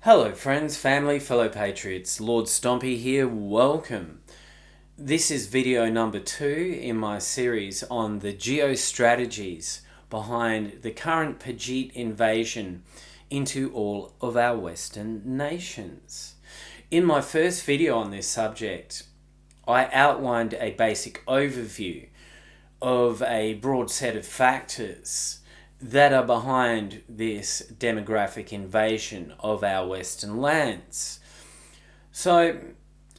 Hello friends, family, fellow patriots, Lord Stompy here, welcome. This is video number 2 in my series on the geostrategies behind the current Pajit invasion into all of our Western nations. In my first video on this subject, I outlined a basic overview of a broad set of factors that are behind this demographic invasion of our Western lands. So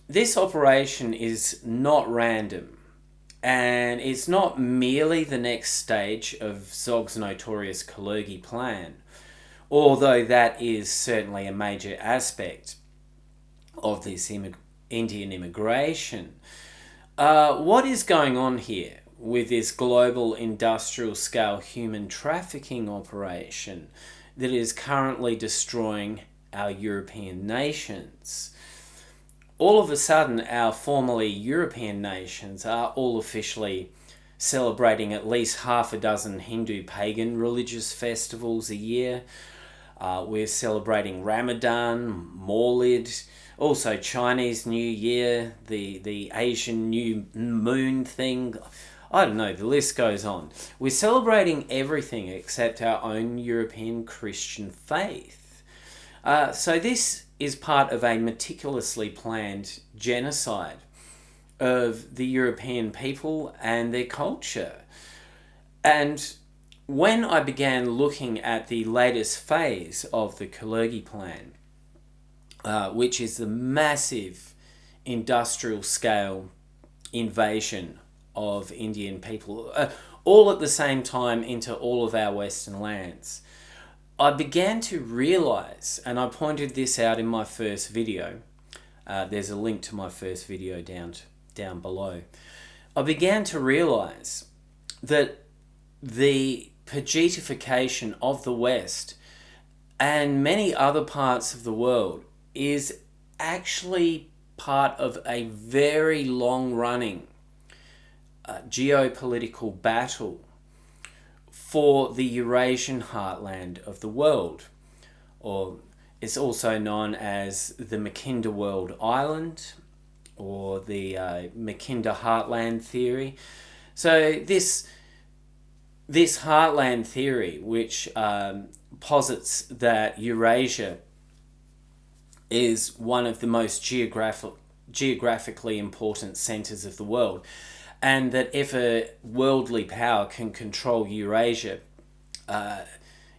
this operation is not random, and it's not merely the next stage of Zog's notorious Kalergi plan, although that is certainly a major aspect of this Indian immigration. What is going on here with this global industrial scale human trafficking operation that is currently destroying our European nations? All of a sudden, our formerly European nations are all officially celebrating at least half a dozen Hindu pagan religious festivals a year. We're celebrating Ramadan, Maulid, also Chinese New Year, the Asian New Moon thing. I don't know, the list goes on. We're celebrating everything except our own European Christian faith. So this is part of a meticulously planned genocide of the European people and their culture. And when I began looking at the latest phase of the Kalergi plan, which is the massive industrial scale invasion of Indian people, all at the same time into all of our Western lands, I began to realize, and I pointed this out in my first video, there's a link to my first video down below. I began to realize that the Pajitification of the West and many other parts of the world is actually part of a very long-running geopolitical battle for the Eurasian heartland of the world, or it's also known as the Makinda World Island, or the Makinda Heartland Theory. So this heartland theory, which posits that Eurasia is one of the most geographically important centers of the world, and that if a worldly power can control Eurasia,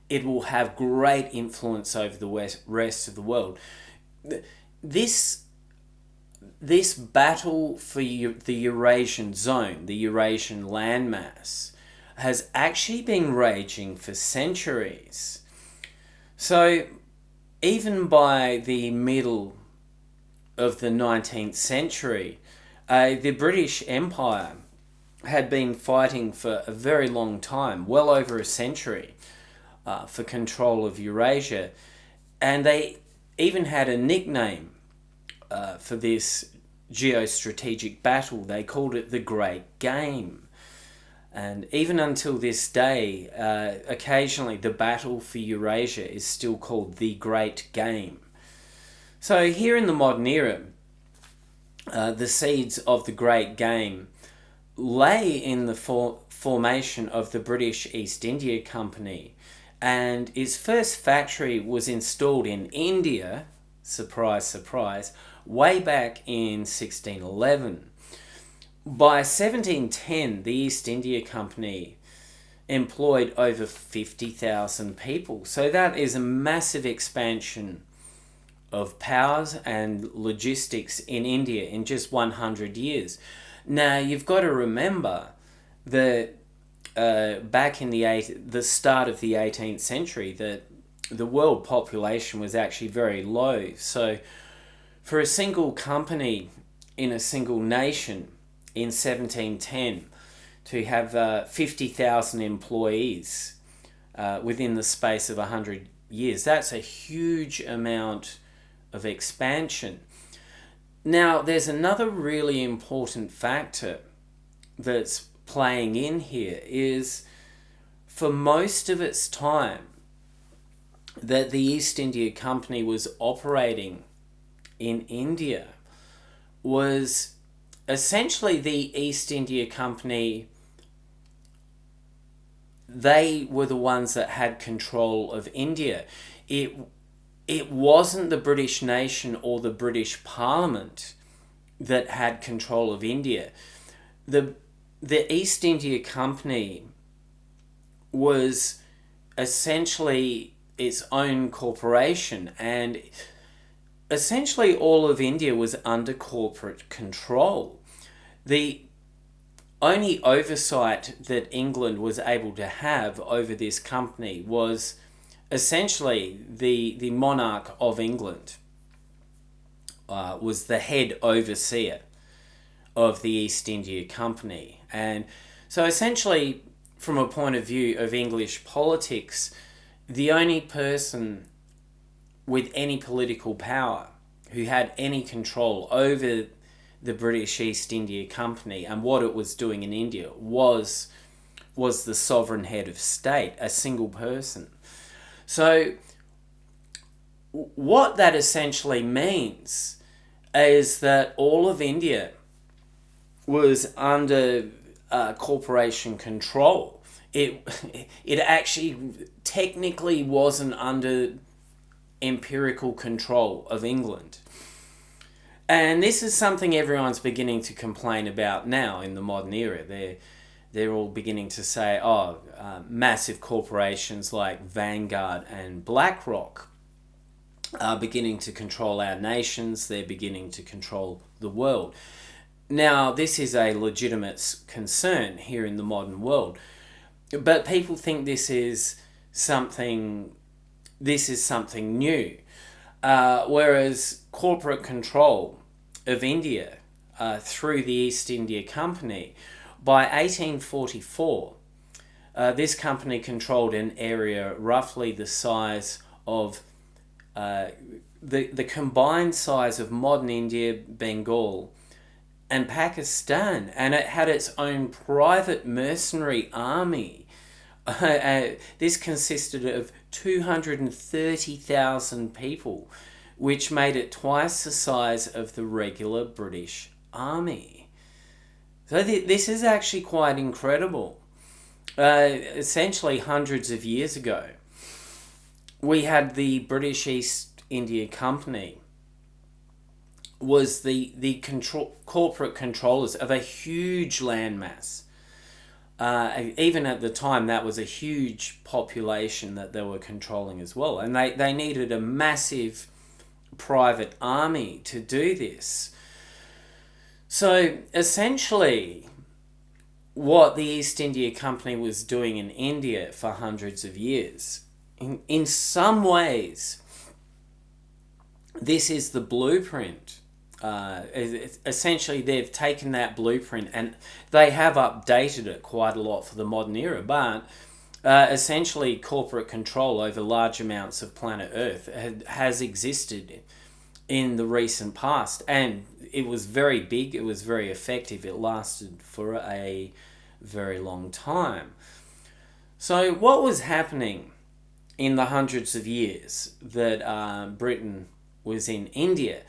it will have great influence over the rest of the world. This battle for the Eurasian zone, the Eurasian landmass, has actually been raging for centuries. So even by the middle of the 19th century, the British Empire had been fighting for a very long time, well over a century, for control of Eurasia. And they even had a nickname for this geostrategic battle. They called it the Great Game. And even until this day, occasionally the battle for Eurasia is still called the Great Game. So here in the modern era, the seeds of the Great Game lay in the formation of the British East India Company, and its first factory was installed in India, surprise, surprise, way back in 1611. By 1710, the East India Company employed over 50,000 people. So that is a massive expansion of powers and logistics in India in just 100 years. Now, you've got to remember that back in the start of the 18th century, that the world population was actually very low. So for a single company in a single nation in 1710 to have 50,000 employees within the space of 100 years, that's a huge amount of expansion. Now, there's another really important factor that's playing in here, is for most of its time, that the East India Company was operating in India was essentially the East India Company. They were the ones that had control of India. It wasn't the British nation or the British Parliament that had control of India. The East India Company was essentially its own corporation, and essentially all of India was under corporate control. The only oversight that England was able to have over this company was essentially the monarch of England was the head overseer of the East India Company. And so essentially, from a point of view of English politics, the only person with any political power who had any control over the British East India Company and what it was doing in India was the sovereign head of state, a single person. So what that essentially means is that all of India was under corporation control. It actually technically wasn't under empirical control of England. And this is something everyone's beginning to complain about now in the modern era. They're all beginning to say, massive corporations like Vanguard and BlackRock are beginning to control our nations. They're beginning to control the world. Now, this is a legitimate concern here in the modern world, but people think this is something new. Whereas corporate control of India through the East India Company, by 1844, this company controlled an area roughly the size of the combined size of modern India, Bengal, and Pakistan, and it had its own private mercenary army. This consisted of 230,000 people, which made it twice the size of the regular British army. So this is actually quite incredible. Essentially, hundreds of years ago, we had the British East India Company was the corporate controllers of a huge landmass. Even at the time, that was a huge population that they were controlling as well. And they needed a massive private army to do this. So essentially, what the East India Company was doing in India for hundreds of years, in some ways, this is the blueprint. Essentially, they've taken that blueprint and they have updated it quite a lot for the modern era, but essentially corporate control over large amounts of planet Earth has existed in the recent past, and it was very big, it was very effective, it lasted for a very long time. So what was happening in the hundreds of years that Britain was in India?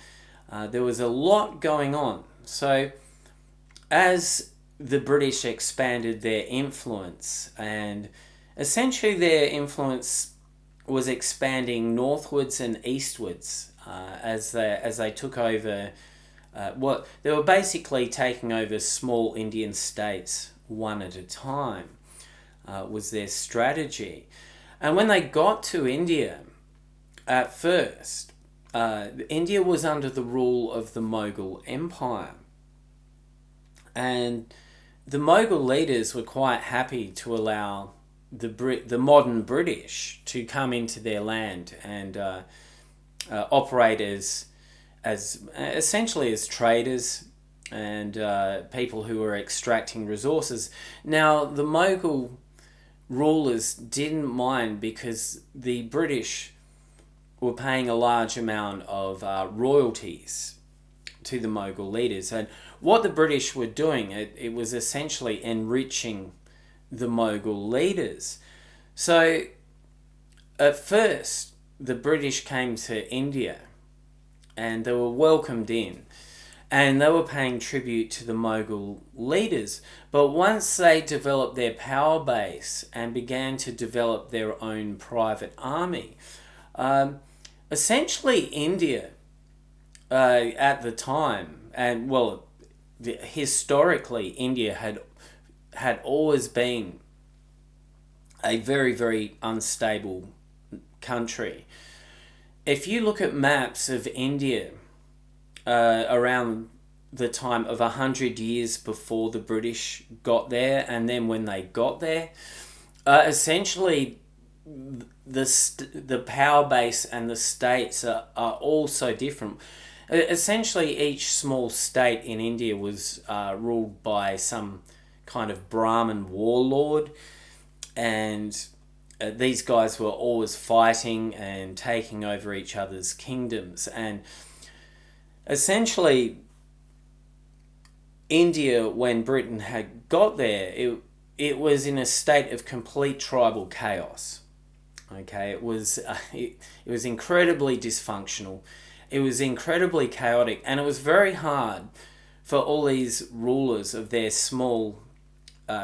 There was a lot going on. So as the British expanded their influence, and essentially their influence was expanding northwards and eastwards as they took over, they were basically taking over small Indian states one at a time, was their strategy. And when they got to India, at first, India was under the rule of the Mughal Empire, and the Mughal leaders were quite happy to allow the modern British to come into their land and operate as essentially as traders and people who were extracting resources. Now, the Mughal rulers didn't mind because the British were paying a large amount of royalties to the Mughal leaders. And what the British were doing, it was essentially enriching the Mughal leaders. So at first, the British came to India and they were welcomed in and they were paying tribute to the Mughal leaders. But once they developed their power base and began to develop their own private army, essentially India at the time, and well, historically, India had always been a very, very unstable country. If you look at maps of India around the time of 100 years before the British got there, and then when they got there, essentially the power base and the states are all so different. Essentially, each small state in India was ruled by some kind of Brahmin warlord, and these guys were always fighting and taking over each other's kingdoms. And essentially, India, when Britain had got there, it was in a state of complete tribal chaos. Okay, it was incredibly dysfunctional. It was incredibly chaotic, and it was very hard for all these rulers of their small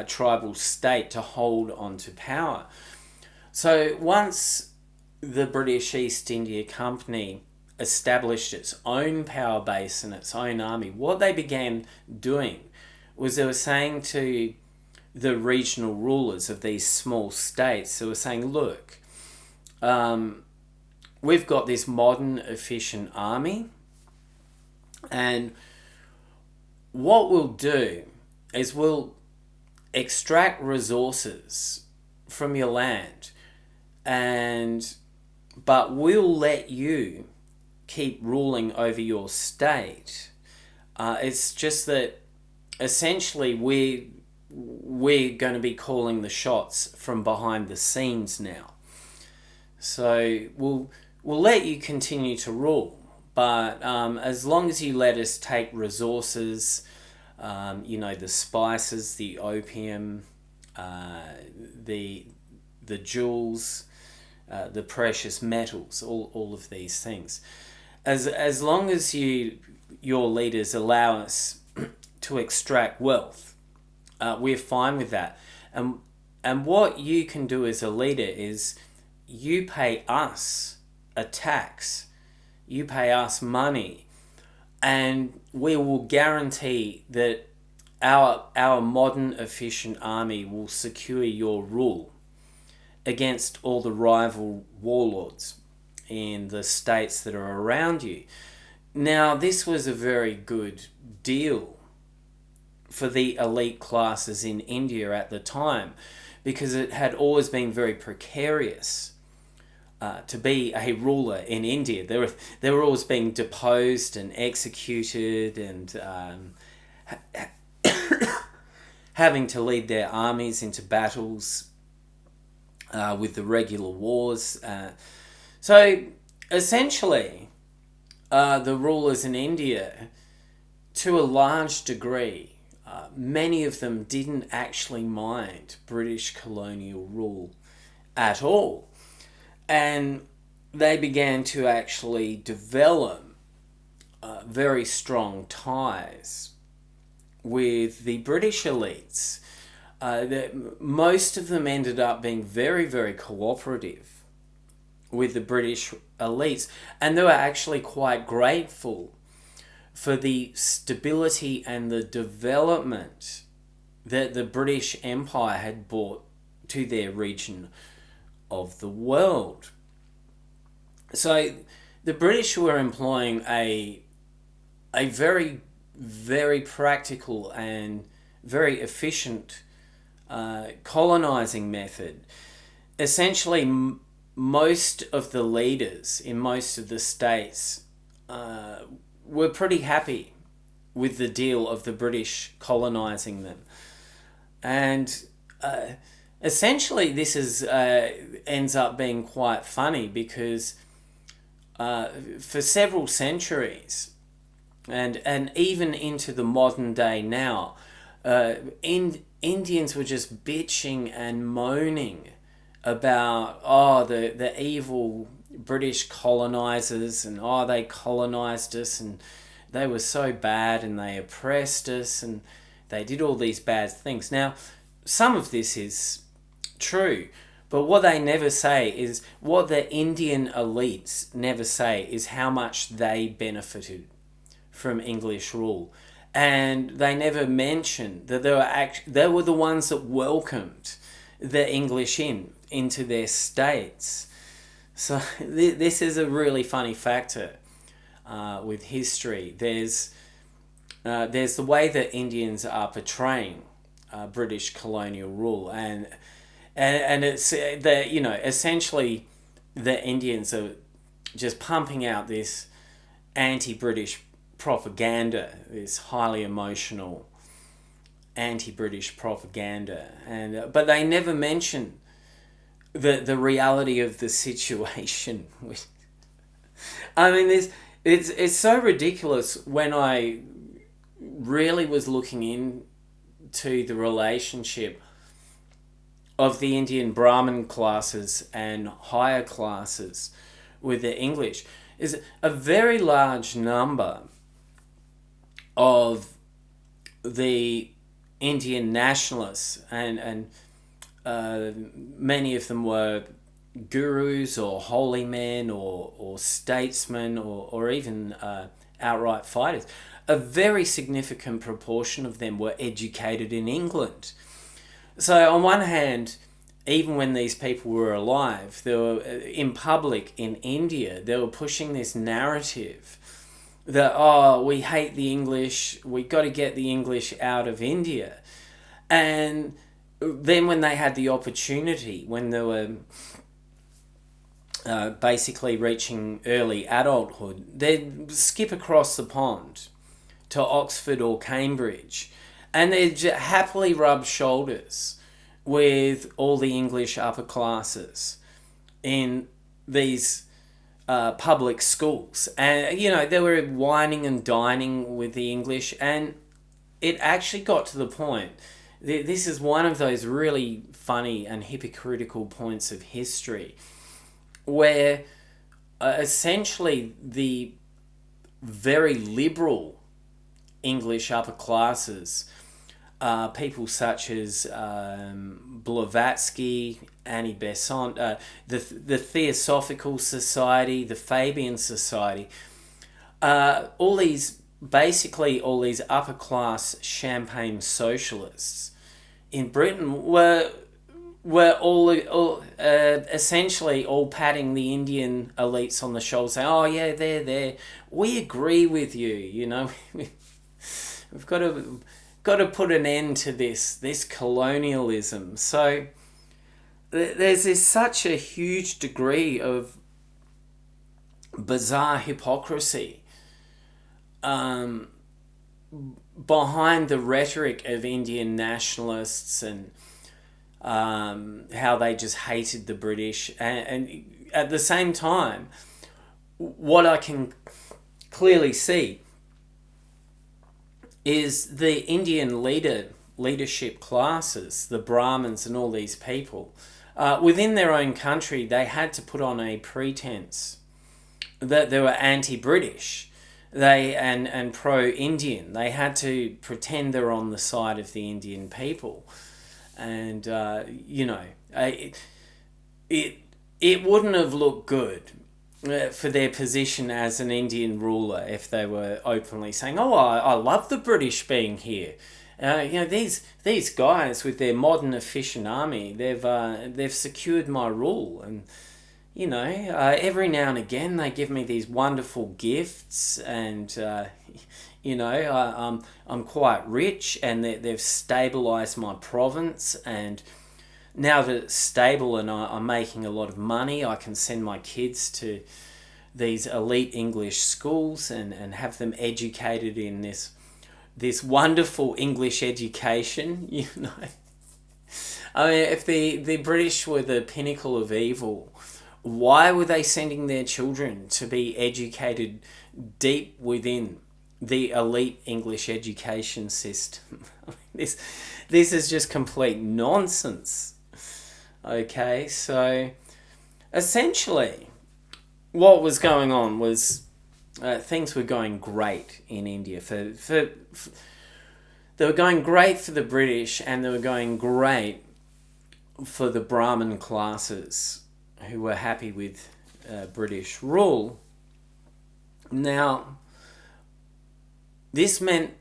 tribal state to hold on to power. So once the British East India Company established its own power base and its own army, what they began doing was they were saying to the regional rulers of these small states, they were saying, look, we've got this modern, efficient army, and what we'll do is we'll extract resources from your land, but we'll let you keep ruling over your state. It's just that essentially we're going to be calling the shots from behind the scenes now. So we'll let you continue to rule, but as long as you let us take resources, the spices, the opium, the jewels, the precious metals, all of these things, as long as your leaders allow us to extract wealth, we're fine with that. And what you can do as a leader is you pay us a tax, you pay us money, and we will guarantee that our modern efficient army will secure your rule against all the rival warlords in the states that are around you. Now, this was a very good deal for the elite classes in India at the time, because it had always been very precarious to be a ruler in India. They were always being deposed and executed, and having to lead their armies into battles with the regular wars. So essentially, the rulers in India, to a large degree, many of them didn't actually mind British colonial rule at all. And they began to actually develop very strong ties with the British elites. Most of them ended up being very, very cooperative with the British elites, and they were actually quite grateful for the stability and the development that the British Empire had brought to their region of the world. So the British were employing a very, very practical and very efficient colonizing method. Essentially, most of the leaders in most of the states were pretty happy with the deal of the British colonizing them. And essentially, this ends up being quite funny, because for several centuries, and even into the modern day now, Indians were just bitching and moaning about the evil British colonizers, and they colonized us, and they were so bad, and they oppressed us, and they did all these bad things. Now, some of this is true, but what they never say is, what the Indian elites never say is how much they benefited from English rule. And they never mention that they were the ones that welcomed the English into their states. So this is a really funny factor with history. There's the way that Indians are portraying British colonial rule, and it's that, essentially the Indians are just pumping out this anti-British propaganda, this highly emotional anti-British propaganda, but they never mention the reality of the situation. I mean, it's so ridiculous. When I really was looking into the relationship of the Indian Brahmin classes and higher classes with the English, is a very large number of the Indian nationalists, and many of them were gurus or holy men or statesmen or even outright fighters. A very significant proportion of them were educated in England. So on one hand, even when these people were alive, they were in public in India, they were pushing this narrative that, we hate the English, we got to get the English out of India. And then when they had the opportunity, when they were basically reaching early adulthood, they'd skip across the pond to Oxford or Cambridge, and they'd happily rub shoulders with all the English upper classes in these public schools. And, they were whining and dining with the English, and it actually got to the point. This is one of those really funny and hypocritical points of history where essentially the very liberal English upper classes, people such as Blavatsky, Annie Besant, the Theosophical Society, the Fabian Society, all these upper class champagne socialists in Britain were all essentially all patting the Indian elites on the shoulder, saying, "Oh yeah, they're there. We agree with you. We've got to put an end to this colonialism." So there's such a huge degree of bizarre hypocrisy behind the rhetoric of Indian nationalists, and how they just hated the British. And at the same time, what I can clearly see is the Indian leadership classes, the Brahmins and all these people, within their own country, they had to put on a pretense that they were anti-British, and pro-Indian. They had to pretend they're on the side of the Indian people, and it wouldn't have looked good for their position as an Indian ruler if they were openly saying, I love the British being here. These guys with their modern efficient army, they've secured my rule, and every now and again they give me these wonderful gifts, and I'm quite rich, and they've stabilised my province, and now that it's stable and I'm making a lot of money, I can send my kids to these elite English schools and have them educated in this wonderful English education. I mean, if the British were the pinnacle of evil, why were they sending their children to be educated deep within the elite English education system? This is just complete nonsense. Okay, so essentially what was going on was things were going great in India. They were going great for the British, and they were going great for the Brahmin classes who were happy with British rule. Now, this meant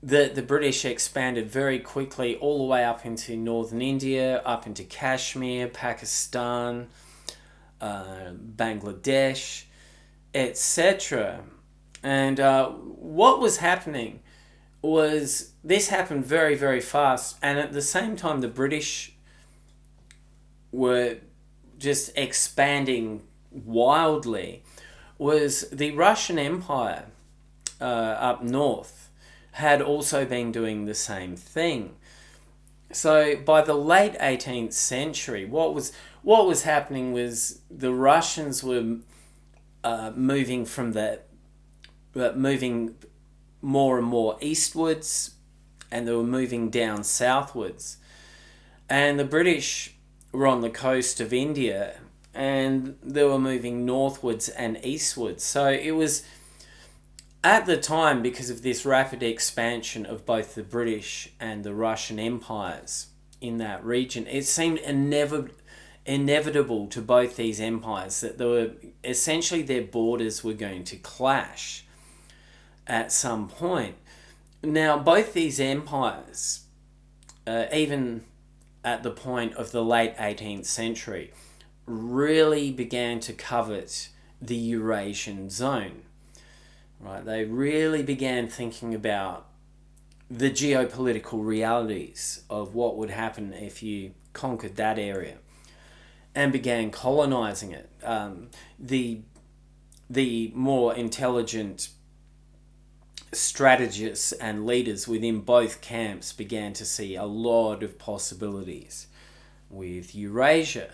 that the British expanded very quickly all the way up into northern India, up into Kashmir, Pakistan, Bangladesh, etc. And what was happening was this happened very, very fast. And at the same time, the British were just expanding wildly, was the Russian Empire up north had also been doing the same thing. So by the late 18th century, what was happening was the Russians were moving more and more eastwards, and they were moving down southwards. And the British were on the coast of India, and they were moving northwards and eastwards. So it was, at the time, because of this rapid expansion of both the British and the Russian empires in that region, it seemed inevitable to both these empires that there were essentially their borders were going to clash at some point. Now, both these empires, even at the point of the late 18th century, really began to covet the Eurasian zone. Right? They really began thinking about the geopolitical realities of what would happen if you conquered that area, and began colonizing it. The more intelligent strategists and leaders within both camps began to see a lot of possibilities with Eurasia.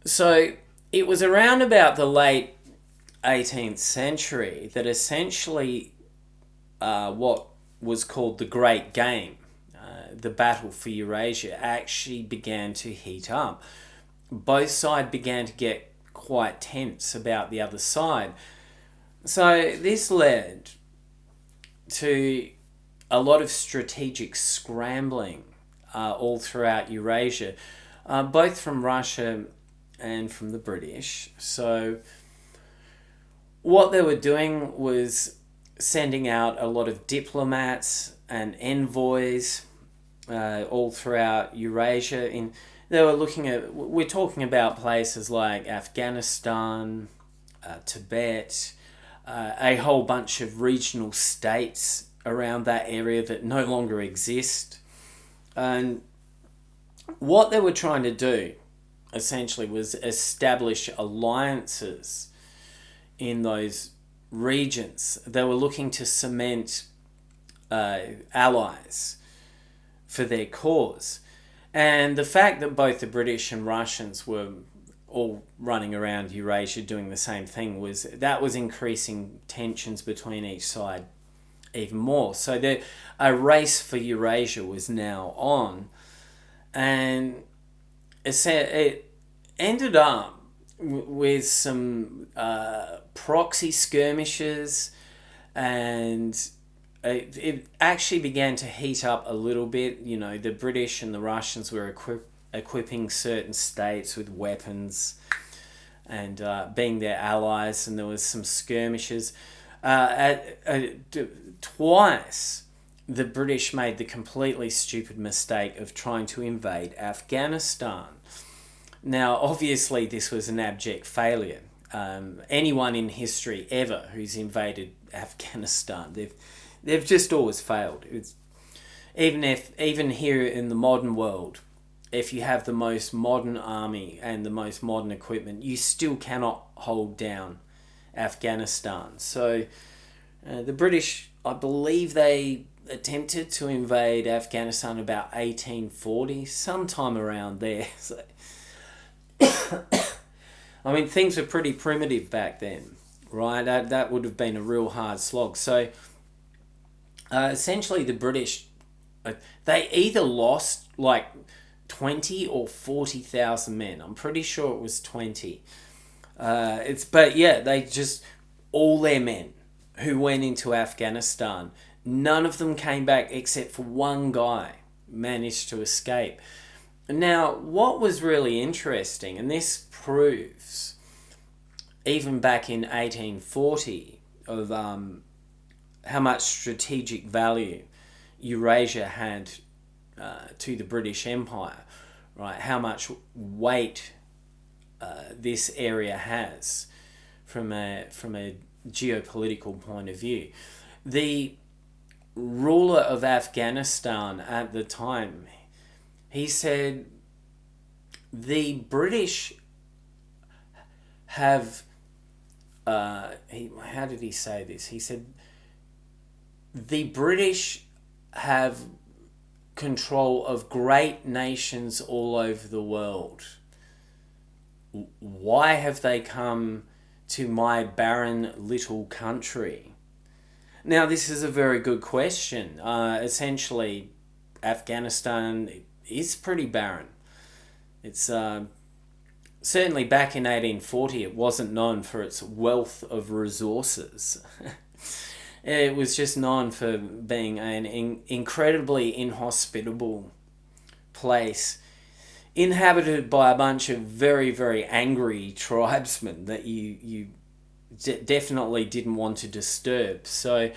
So it was around about the late 18th century that essentially what was called the Great Game, the battle for Eurasia, actually began to heat up. Both sides began to get quite tense about the other side. So this led to a lot of strategic scrambling all throughout Eurasia, both from Russia and from the British. So what they were doing was sending out a lot of diplomats and envoys all throughout Eurasia. They were we're talking about places like Afghanistan, Tibet, a whole bunch of regional states around that area that no longer exist. And what they were trying to do essentially was establish alliances in those regions. They were looking to cement allies for their cause. And the fact that both the British and Russians were all running around Eurasia doing the same thing was increasing tensions between each side even more. So a race for Eurasia was now on, and it ended up with some proxy skirmishes, and it actually began to heat up a little bit. You know, the British and the Russians were equipping certain states with weapons and being their allies, and there was some skirmishes. Twice, the British made the completely stupid mistake of trying to invade Afghanistan. Now, obviously, this was an abject failure. Anyone in history ever who's invaded Afghanistan, they've just always failed. Even here in the modern world, if you have the most modern army and the most modern equipment, you still cannot hold down Afghanistan. So the British, I believe they attempted to invade Afghanistan about 1840, sometime around there. So, I mean, things were pretty primitive back then, right? That would have been a real hard slog. So essentially the British, they either lost like 20 or 40,000 men. I'm pretty sure it was 20. But yeah, they just, all their men who went into Afghanistan, none of them came back except for one guy managed to escape. Now, what was really interesting, and this proves, even back in 1840, of how much strategic value Eurasia had to the British Empire, right? How much weight this area has from a geopolitical point of view. The ruler of Afghanistan at the time, he said the British have how did he say this? He said the British have control of great nations all over the world. Why have they come to my barren little country? Now, this is a very good question. Essentially, Afghanistan is pretty barren. It's certainly back in 1840, it wasn't known for its wealth of resources. It was just known for being an incredibly inhospitable place, inhabited by a bunch of very, very angry tribesmen that you definitely didn't want to disturb. So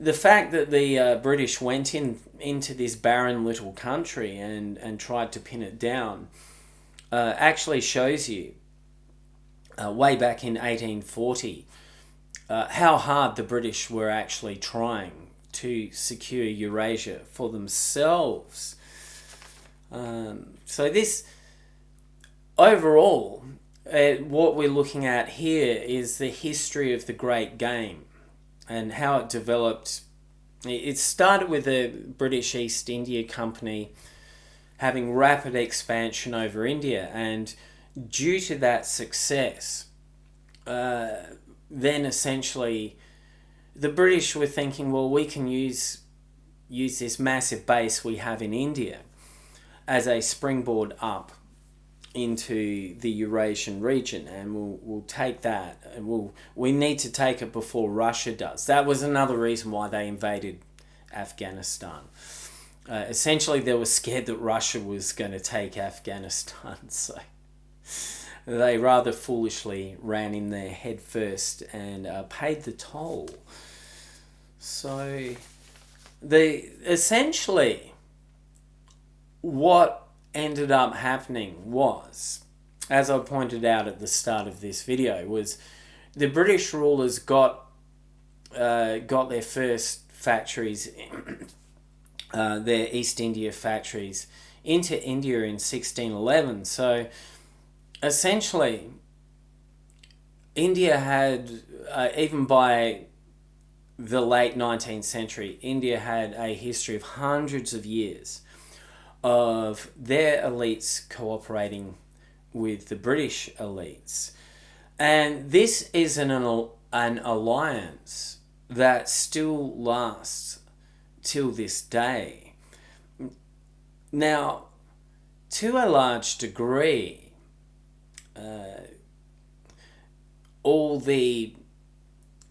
the fact that the British went into this barren little country and tried to pin it down actually shows you, way back in 1840, how hard the British were actually trying to secure Eurasia for themselves. So this, overall, what we're looking at here is the history of the Great Game and how it developed. It started with the British East India Company having rapid expansion over India, and due to that success, then essentially the British were thinking, well, we can use this massive base we have in India as a springboard up into the Eurasian region, and we'll take that, and we need to take it before Russia does. That was another reason why they invaded Afghanistan. Essentially, they were scared that Russia was going to take Afghanistan, so they rather foolishly ran in there head first and paid the toll. So, essentially, what ended up happening was, as I pointed out at the start of this video, was the British rulers got their first factories, their East India factories, into India in 1611. So essentially, India had, even by the late 19th century, India had a history of hundreds of years of their elites cooperating with the British elites. And this is an alliance that still lasts till this day. Now, to a large degree, all the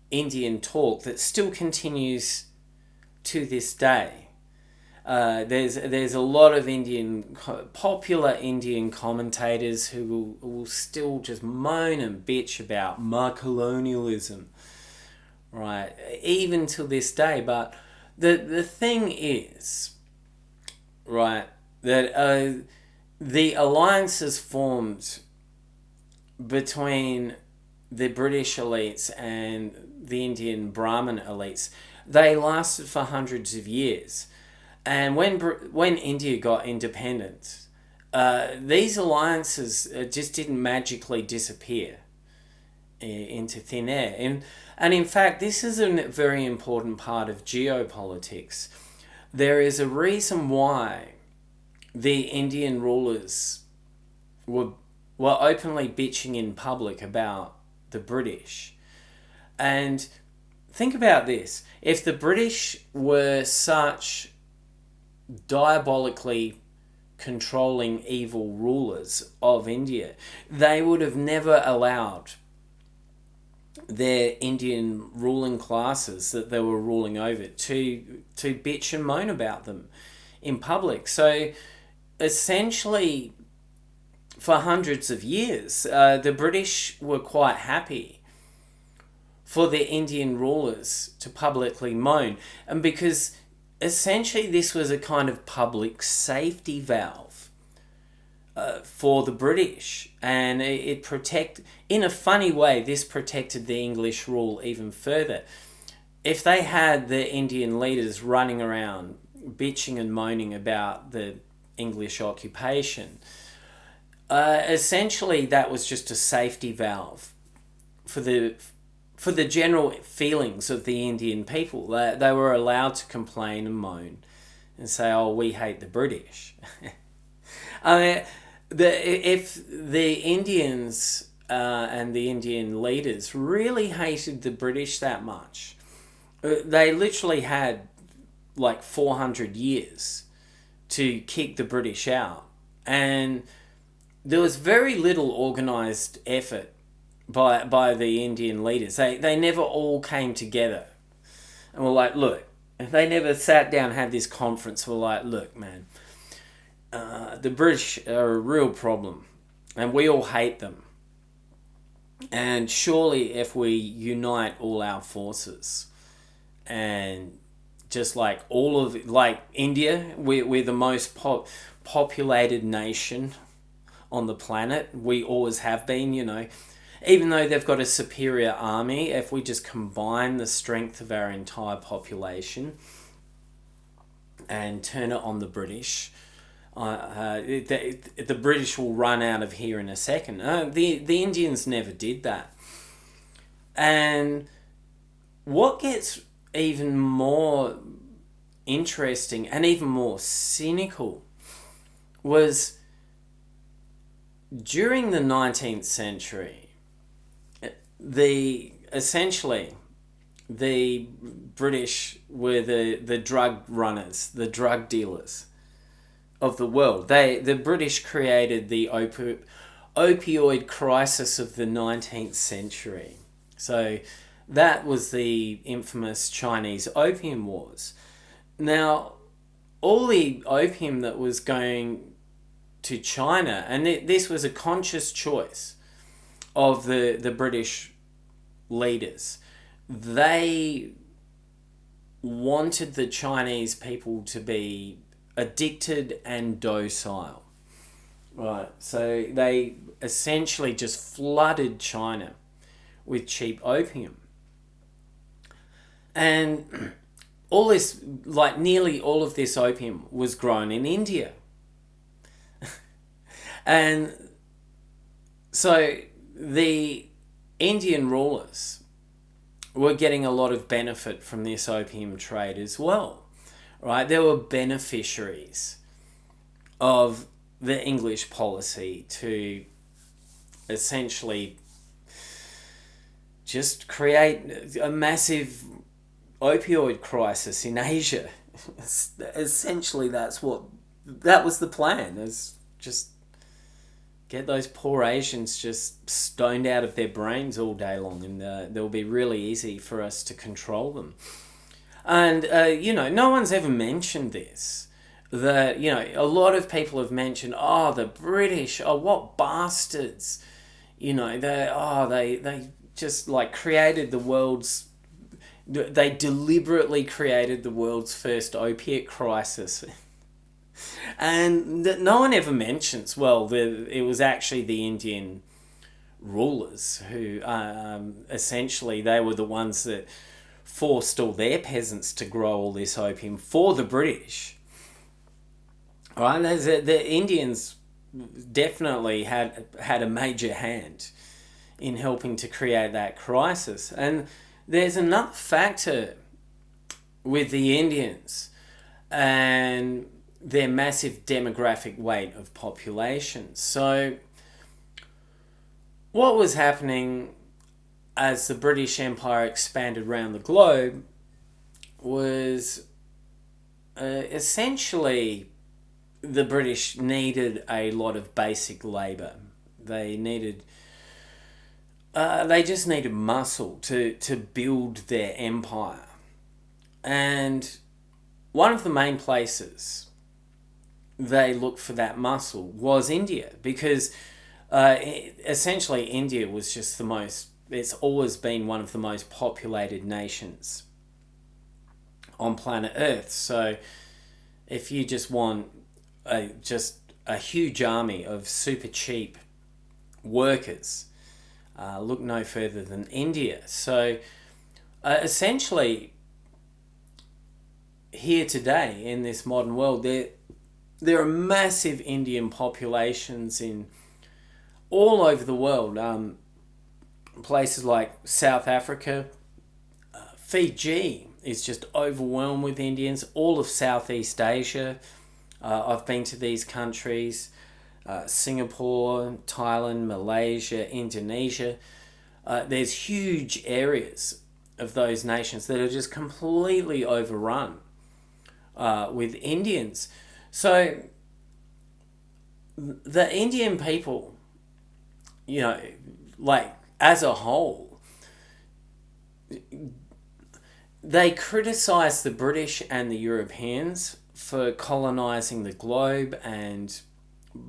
Indian talk that still continues to this day. There's a lot of popular Indian commentators who will still just moan and bitch about my colonialism, right? Even to this day. But the thing is, right, that the alliances formed between the British elites and the Indian Brahmin elites, they lasted for hundreds of years. And when India got independence, these alliances just didn't magically disappear into thin air. And in fact, this is a very important part of geopolitics. There is a reason why the Indian rulers were openly bitching in public about the British. And think about this. If the British were such diabolically controlling evil rulers of India, they would have never allowed their Indian ruling classes that they were ruling over to bitch and moan about them in public. So essentially, for hundreds of years, the British were quite happy for the Indian rulers to publicly moan. And because essentially this was a kind of public safety valve for the British. And in a funny way, this protected the English rule even further. If they had the Indian leaders running around bitching and moaning about the English occupation, essentially that was just a safety valve for the general feelings of the Indian people. They were allowed to complain and moan and say, "Oh, we hate the British." I mean, if the Indians and the Indian leaders really hated the British that much, they literally had like 400 years to kick the British out. And there was very little organised effort by the Indian leaders. They never all came together and were like, look, they never sat down and had this conference. Were like, look, man, the British are a real problem and we all hate them. And surely if we unite all our forces and just like like India, we're the most populated nation on the planet. We always have been, even though they've got a superior army. If we just combine the strength of our entire population and turn it on the British, the British will run out of here in a second. The Indians never did that. And what gets even more interesting and even more cynical was during the 19th century, essentially the British were the drug runners, the drug dealers of the world. The British created the opioid crisis of the 19th century. So that was the infamous Chinese Opium Wars. Now, all the opium that was going to China, and this was a conscious choice of the British leaders. They wanted the Chinese people to be addicted and docile. Right, so they essentially just flooded China with cheap opium. And all this, like nearly all of this opium was grown in India. And so the Indian rulers were getting a lot of benefit from this opium trade as well, right? They were beneficiaries of the English policy to essentially just create a massive opioid crisis in Asia. Essentially, that was the plan. Is just get those poor Asians just stoned out of their brains all day long, and they'll be really easy for us to control them. And no one's ever mentioned this. That a lot of people have mentioned, the British, what bastards, they just like created the world's. They deliberately created the world's first opiate crisis. And no one ever mentions, it was actually the Indian rulers who essentially they were the ones that forced all their peasants to grow all this opium for the British. All right, the Indians definitely had a major hand in helping to create that crisis. And there's another factor with the Indians and their massive demographic weight of population. So what was happening as the British Empire expanded around the globe was essentially the British needed a lot of basic labour. They needed they just needed muscle to build their empire. And one of the main places they looked for that muscle was India, because essentially India was just it's always been one of the most populated nations on planet Earth. So if you just want just a huge army of super cheap workers, look no further than India. So essentially, here today in this modern world, there are massive Indian populations in all over the world. Places like South Africa, Fiji is just overwhelmed with Indians. All of Southeast Asia, I've been to these countries. Singapore, Thailand, Malaysia, Indonesia. There's huge areas of those nations that are just completely overrun with Indians. So the Indian people, like as a whole, they criticise the British and the Europeans for colonising the globe and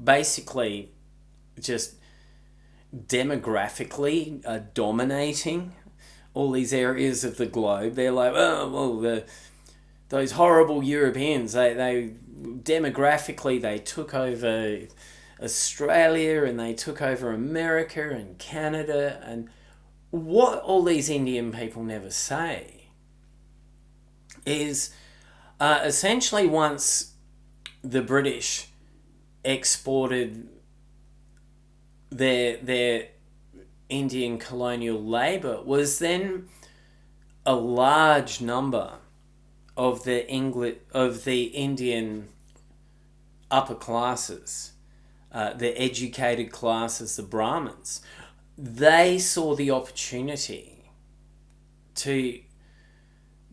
basically just demographically dominating all these areas of the globe. They're like, oh, well, those horrible Europeans, they demographically, they took over Australia and they took over America and Canada. And what all these Indian people never say is essentially once the British exported their Indian colonial labour, was then a large number of the Indian upper classes, the educated classes, the Brahmins, they saw the opportunity to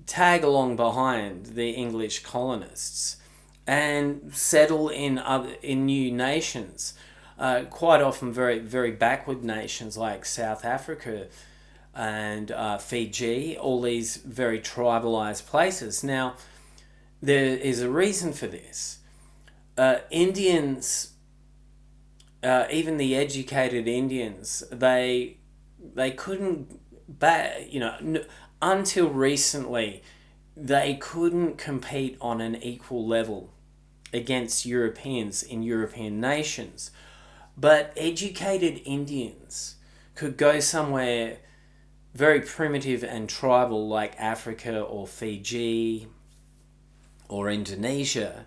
tag along behind the English colonists and settle in new nations, quite often very, very backward nations like South Africa and Fiji, all these very tribalized places. Now, there is a reason for this. Indians, even the educated Indians, they couldn't, until recently, they couldn't compete on an equal level against Europeans in European nations. But educated Indians could go somewhere very primitive and tribal like Africa or Fiji or Indonesia,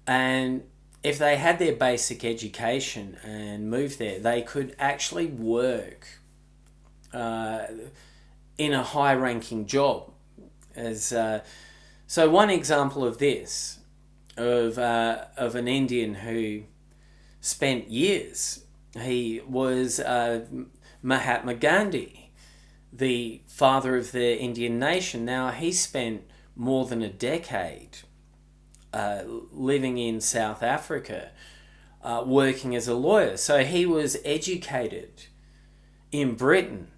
and if they had their basic education and moved there, they could actually work in a high-ranking job. So one example of this, of an Indian who spent years, he was Mahatma Gandhi, the father of the Indian nation. Now, he spent more than a decade living in South Africa, working as a lawyer. So he was educated in Britain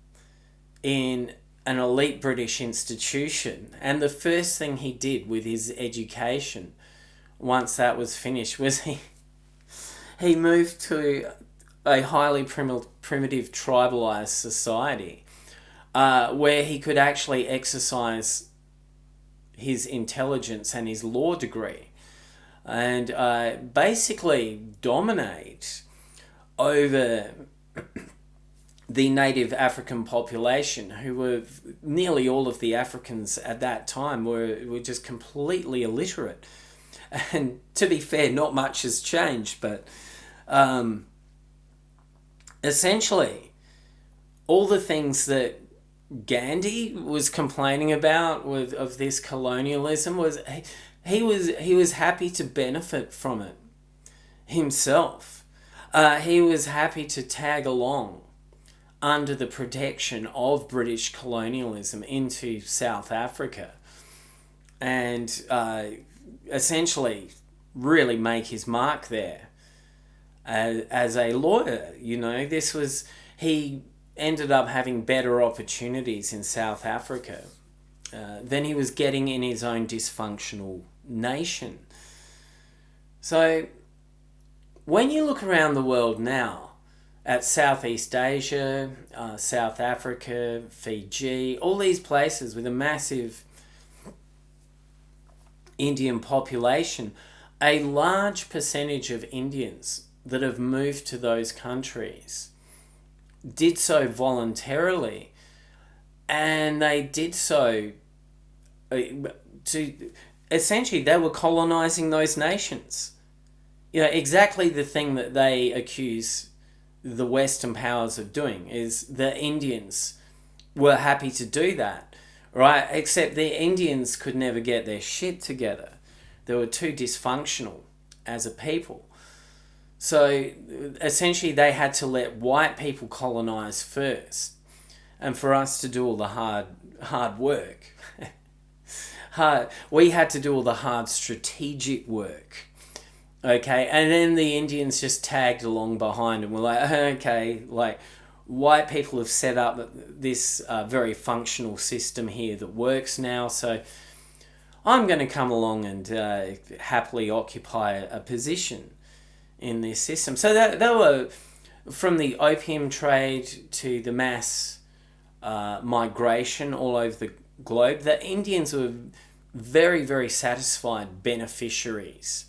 in an elite British institution. And the first thing he did with his education, once that was finished, was he moved to a highly primitive tribalized society where he could actually exercise his intelligence and his law degree and basically dominate over the native African population, who were nearly all of the Africans at that time were just completely illiterate. And to be fair, not much has changed, but essentially all the things that Gandhi was complaining about of this colonialism was he was happy to benefit from it himself. He was happy to tag along under the protection of British colonialism into South Africa and essentially really make his mark there as a lawyer. This was, he ended up having better opportunities in South Africa than he was getting in his own dysfunctional nation. So when you look around the world now at Southeast Asia, South Africa, Fiji, all these places with a massive Indian population, a large percentage of Indians that have moved to those countries did so voluntarily, and they did so to essentially they were colonizing those nations. You know, exactly the thing that they accuse the Western powers of doing is the Indians were happy to do that, right? Except the Indians could never get their shit together. They were too dysfunctional as a people. So essentially they had to let white people colonize first, and for us to do all the hard work. We had to do all the hard strategic work. Okay, and then the Indians just tagged along behind and were like, okay, like white people have set up this very functional system here that works now, so I'm going to come along and happily occupy a position in this system. So they were, from the opium trade to the mass migration all over the globe, the Indians were very, very satisfied beneficiaries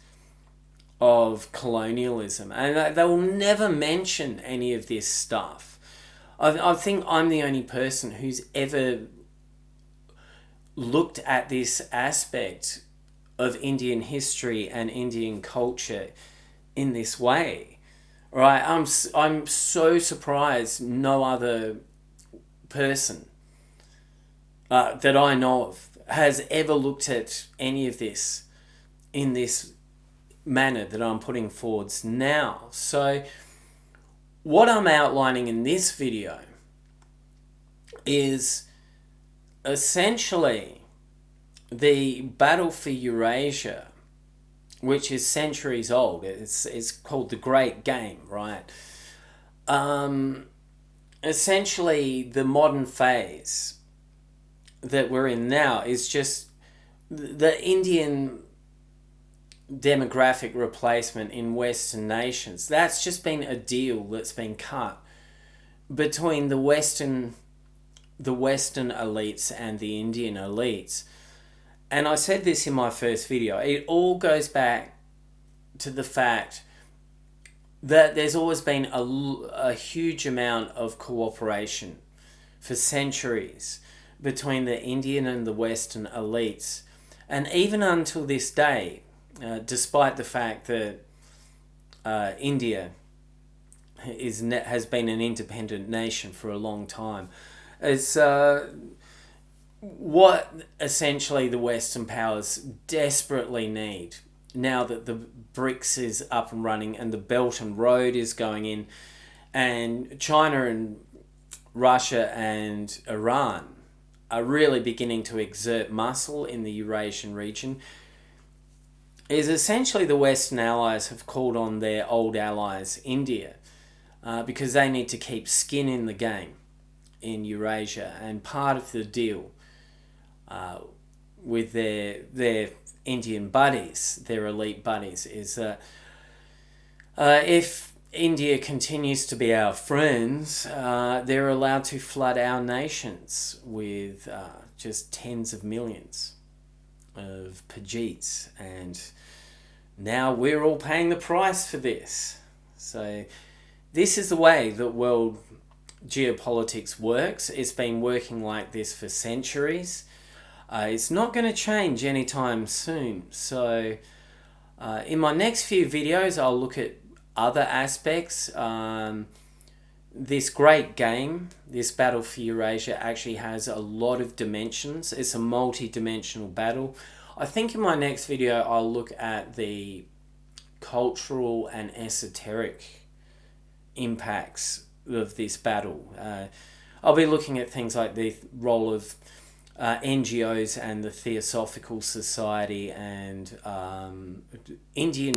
of colonialism, and they will never mention any of this stuff. I think I'm the only person who's ever looked at this aspect of Indian history and Indian culture in this way, right? I'm so surprised no other person that I know of has ever looked at any of this in this manner that I'm putting forwards now. So what I'm outlining in this video is essentially the battle for Eurasia, which is centuries old. It's called the Great Game, right? Essentially the modern phase that we're in now is just the Indian demographic replacement in Western nations. That's just been a deal that's been cut between the Western elites and the Indian elites. And I said this in my first video. It all goes back to the fact that there's always been a huge amount of cooperation for centuries between the Indian and the Western elites. And even until this day, despite the fact that India has been an independent nation for a long time, it's what essentially the Western powers desperately need now that the BRICS is up and running and the Belt and Road is going in, and China and Russia and Iran are really beginning to exert muscle in the Eurasian region, is essentially the Western allies have called on their old allies, India, because they need to keep skin in the game in Eurasia. And part of the deal with their Indian buddies, their elite buddies, is that if India continues to be our friends, they're allowed to flood our nations with just tens of millions of Pajeets, and now we're all paying the price for this. So this is the way that world geopolitics works. It's been working like this for centuries. It's not going to change anytime soon. So in my next few videos, I'll look at other aspects. This great game, this battle for Eurasia, actually has a lot of dimensions. It's a multi-dimensional battle. I think in my next video, I'll look at the cultural and esoteric impacts of this battle. I'll be looking at things like the role of NGOs and the Theosophical Society and Indian